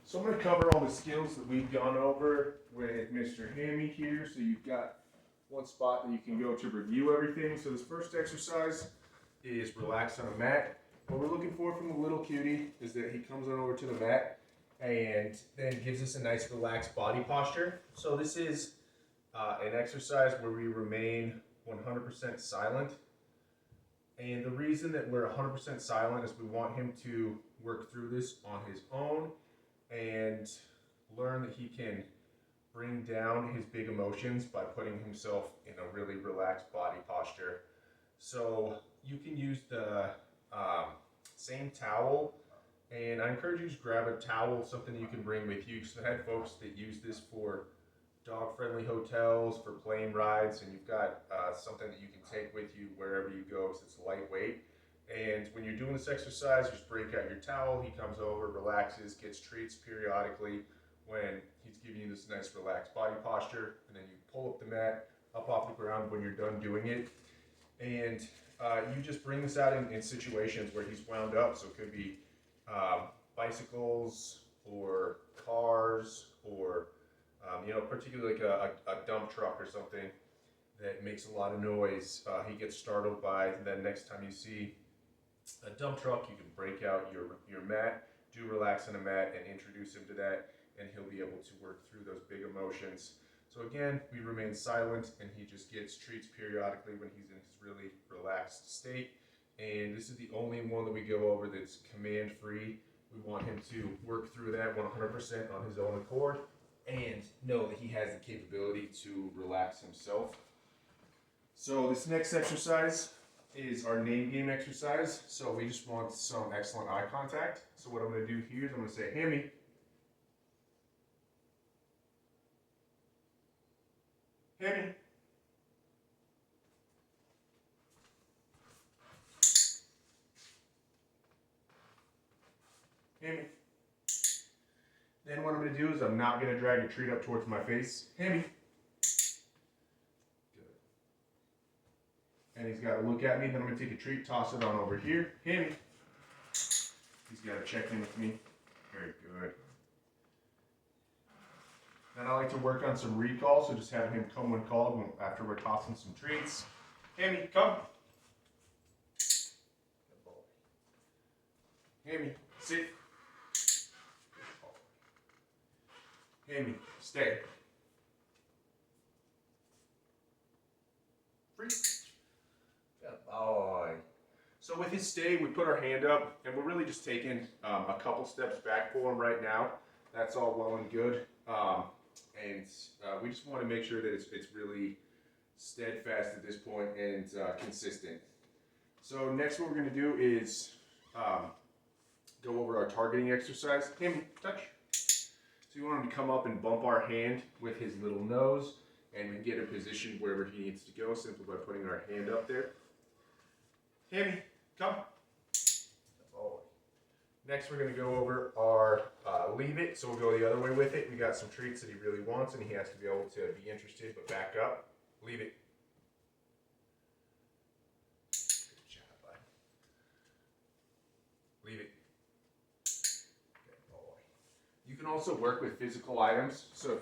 So I'm going to cover all the skills that we've gone over with Mr. Hammy here. So you've got one spot that you can go to review everything. So this first exercise is relax on a mat. What we're looking for from the little cutie is that he comes on over to the mat and then gives us a nice relaxed body posture. So this is an exercise where we remain 100% silent. And the reason that we're 100% silent is we want him to work through this on his own and learn that he can bring down his big emotions by putting himself in a really relaxed body posture. So you can use the same towel, and I encourage you to grab a towel, something you can bring with you. So I had folks that use this for dog-friendly hotels, for plane rides, and you've got something that you can take with you wherever you go because it's lightweight. And when you're doing this exercise, just break out your towel. He comes over, relaxes, gets treats periodically when he's giving you this nice relaxed body posture. And then you pull up the mat, up off the ground when you're done doing it. And you just bring this out in situations where he's wound up. So it could be bicycles or cars or particularly like a dump truck or something that makes a lot of noise. He gets startled by. And then next time you see a dump truck, you can break out your mat, do relax on a mat, and introduce him to that, and he'll be able to work through those big emotions. So again, we remain silent, and he just gets treats periodically when he's in his really relaxed state. And this is the only one that we go over that's command-free. We want him to work through that 100% on his own accord and know that he has the capability to relax himself. So this next exercise is our name game exercise. So we just want some excellent eye contact. So what I'm going to do here is I'm going to say, Hammy. Hammy. Hammy. Then what I'm going to do is I'm not going to drag a treat up towards my face. Hammy. And he's got to look at me. Then I'm going to take a treat, toss it on over here. Hammy. He's got to check in with me. Very good. Then I like to work on some recall, so just having him come when called after we're tossing some treats. Hammy, come. Good boy. Hammy, sit. Hammy, stay. Free. Good boy. So with his stay, we put our hand up, and we're really just taking a couple steps back for him right now. That's all well and good. We just want to make sure that it's really steadfast at this point and consistent. So next what we're going to do is go over our targeting exercise. Hammy, touch. So you want him to come up and bump our hand with his little nose, and we can get a position wherever he needs to go simply by putting our hand up there. Hammy, come. Oh. Next we're going to go over our leave it, so we'll go the other way with it. We got some treats that he really wants, and he has to be able to be interested, but back up. Leave it. Good job, bud. Leave it. Good boy. You can also work with physical items, so if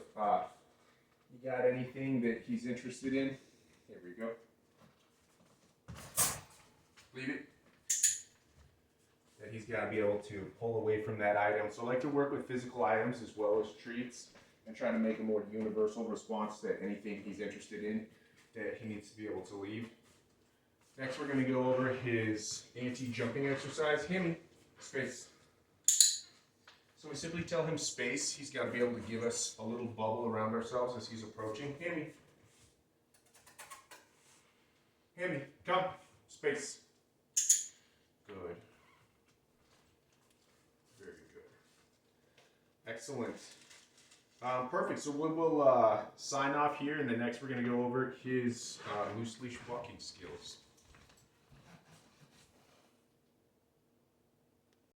you got anything that he's interested in, here we go. Leave it. That he's got to be able to pull away from that item. So I like to work with physical items as well as treats and try to make a more universal response to anything he's interested in that he needs to be able to leave. Next we're going to go over his anti-jumping exercise. Hammy, space. So we simply tell him space. He's got to be able to give us a little bubble around ourselves as he's approaching. Hammy. Hammy, come. Space. Good. Very good. Excellent. Perfect. So we'll sign off here, and then next we're going to go over his loose leash walking skills.